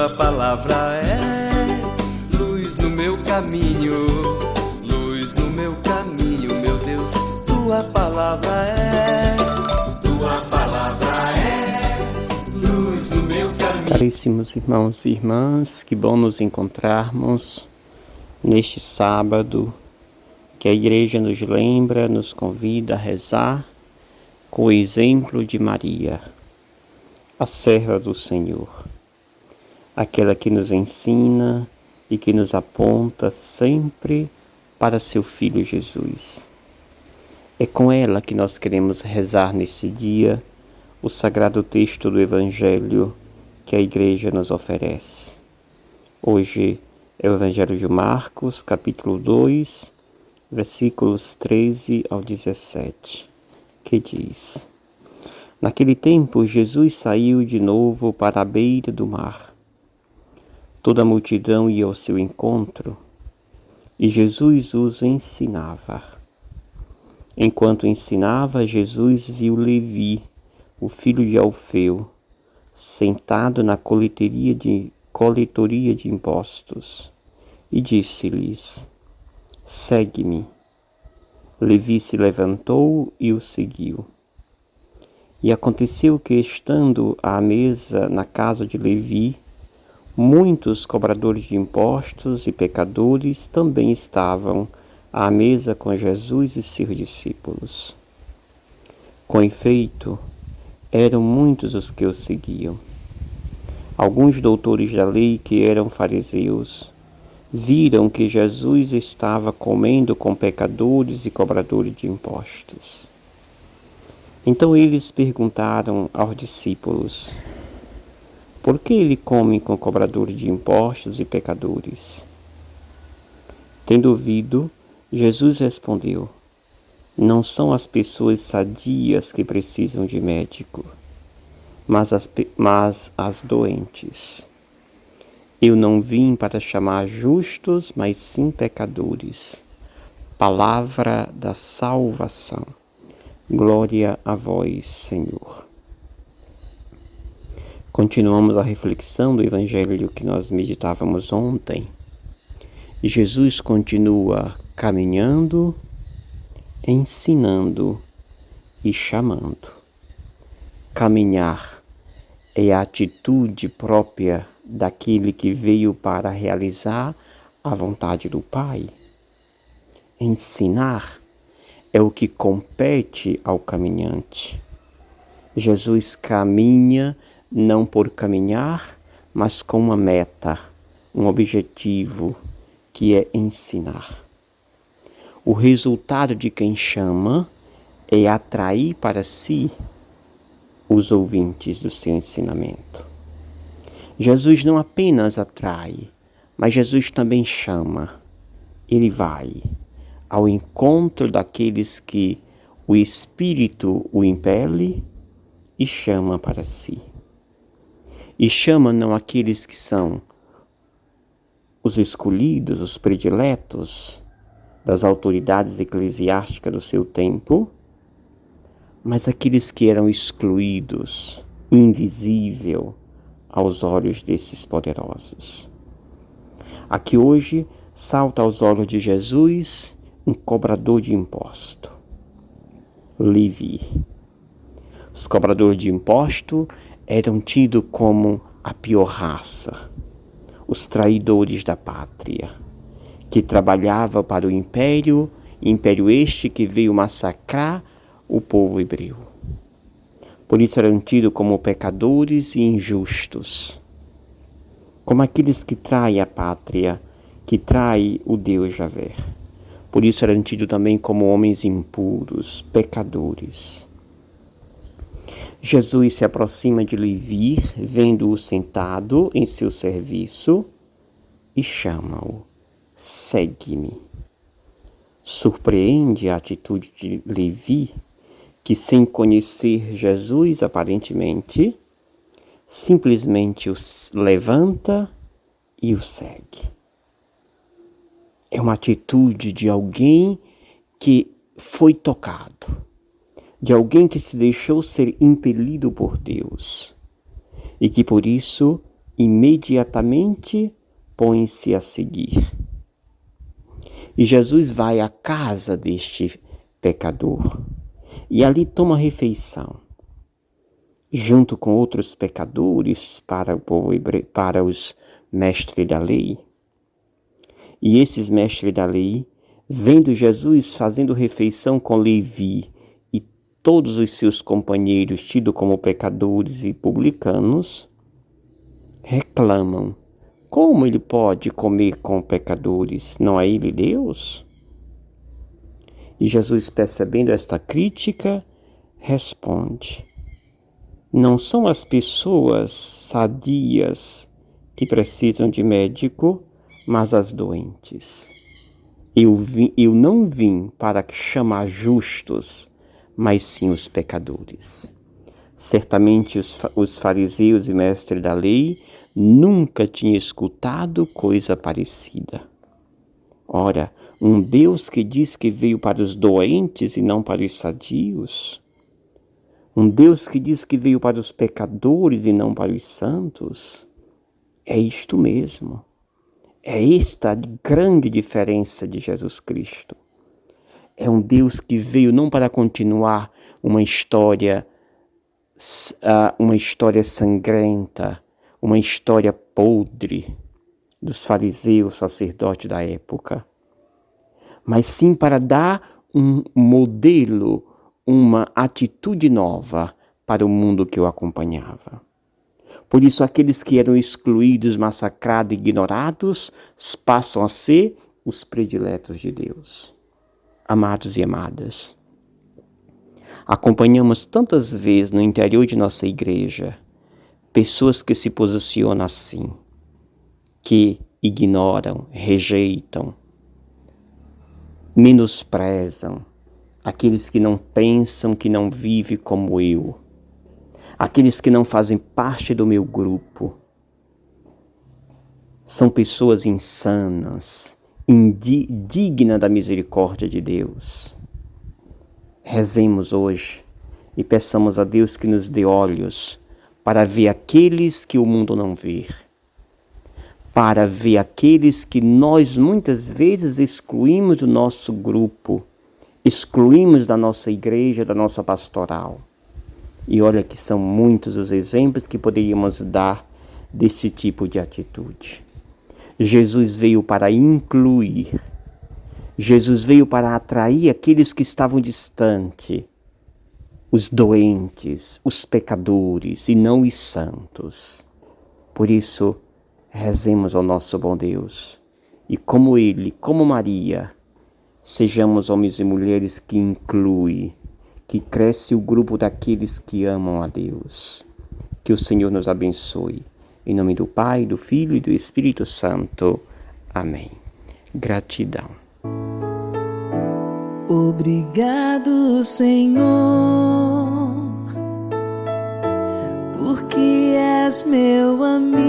Tua palavra é luz no meu caminho, luz no meu caminho, meu Deus. Tua palavra é luz no meu caminho. Caríssimos irmãos e irmãs, que bom nos encontrarmos neste sábado, que a Igreja nos lembra, nos convida a rezar com o exemplo de Maria, a serva do Senhor, aquela que nos ensina e que nos aponta sempre para seu Filho Jesus. É com ela que nós queremos rezar nesse dia o sagrado texto do Evangelho que a Igreja nos oferece. Hoje é o Evangelho de Marcos, capítulo 2, versículos 13 ao 17, que diz: Naquele tempo, Jesus saiu de novo para a beira do mar. Toda a multidão ia ao seu encontro e Jesus os ensinava. Enquanto ensinava, Jesus viu Levi, o filho de Alfeu, sentado na coletoria de impostos, e disse-lhes: Segue-me. Levi se levantou e o seguiu. E aconteceu que, estando à mesa na casa de Levi, muitos cobradores de impostos e pecadores também estavam à mesa com Jesus e seus discípulos. Com efeito, eram muitos os que o seguiam. Alguns doutores da lei, que eram fariseus, viram que Jesus estava comendo com pecadores e cobradores de impostos. Então eles perguntaram aos discípulos: Por que ele come com cobradores de impostos e pecadores? Tendo ouvido, Jesus respondeu: Não são as pessoas sadias que precisam de médico, mas as doentes. Eu não vim para chamar justos, mas sim pecadores. Palavra da salvação. Glória a vós, Senhor. Continuamos a reflexão do Evangelho que nós meditávamos ontem. E Jesus continua caminhando, ensinando e chamando. Caminhar é a atitude própria daquele que veio para realizar a vontade do Pai. Ensinar é o que compete ao caminhante. Jesus caminha não por caminhar, mas com uma meta, um objetivo, que é ensinar. O resultado de quem chama é atrair para si os ouvintes do seu ensinamento. Jesus não apenas atrai, mas Jesus também chama. Ele vai ao encontro daqueles que o Espírito o impele e chama para si. E chama não aqueles que são os escolhidos, os prediletos das autoridades eclesiásticas do seu tempo, mas aqueles que eram excluídos, invisível aos olhos desses poderosos. Aqui hoje salta aos olhos de Jesus um cobrador de imposto, Levi. Os cobradores de imposto eram tidos como a pior raça, os traidores da pátria, que trabalhava para o império este que veio massacrar o povo hebreu. Por isso eram tidos como pecadores e injustos, como aqueles que traem a pátria, que traem o Deus Javé. Por isso eram tidos também como homens impuros, pecadores. Jesus se aproxima de Levi, vendo-o sentado em seu serviço, e chama-o: Segue-me. Surpreende a atitude de Levi, que sem conhecer Jesus aparentemente, simplesmente o levanta e o segue. É uma atitude de alguém que foi tocado, de alguém que se deixou ser impelido por Deus e que por isso imediatamente põe-se a seguir. E Jesus vai à casa deste pecador e ali toma refeição, junto com outros pecadores para o povo hebreu, para os mestres da lei. E esses mestres da lei, vendo Jesus fazendo refeição com Levi e todos os seus companheiros tidos como pecadores e publicanos, reclamam: como ele pode comer com pecadores? Não é ele Deus? E Jesus, percebendo esta crítica, responde: não são as pessoas sadias que precisam de médico, mas as doentes. Eu não vim para chamar justos, mas sim os pecadores. Certamente os fariseus e mestres da lei nunca tinham escutado coisa parecida. Ora, um Deus que diz que veio para os doentes e não para os sadios, um Deus que diz que veio para os pecadores e não para os santos, é isto mesmo. É esta a grande diferença de Jesus Cristo. É um Deus que veio não para continuar uma história sangrenta, uma história podre dos fariseus, sacerdotes da época, mas sim para dar um modelo, uma atitude nova para o mundo que o acompanhava. Por isso, aqueles que eram excluídos, massacrados, ignorados, passam a ser os prediletos de Deus. Amados e amadas, acompanhamos tantas vezes no interior de nossa igreja pessoas que se posicionam assim, que ignoram, rejeitam, menosprezam aqueles que não pensam, que não vivem como eu, aqueles que não fazem parte do meu grupo. São pessoas insanas, indignas da misericórdia de Deus. Rezemos hoje e peçamos a Deus que nos dê olhos para ver aqueles que o mundo não vê, para ver aqueles que nós muitas vezes excluímos do nosso grupo, excluímos da nossa igreja, da nossa pastoral. E olha que são muitos os exemplos que poderíamos dar desse tipo de atitude. Jesus veio para incluir. Jesus veio para atrair aqueles que estavam distantes, os doentes, os pecadores e não os santos. Por isso, rezemos ao nosso bom Deus. E como Ele, como Maria, sejamos homens e mulheres que incluem, que cresce o grupo daqueles que amam a Deus. Que o Senhor nos abençoe. Em nome do Pai, do Filho e do Espírito Santo. Amém. Gratidão. Obrigado, Senhor, porque és meu amigo.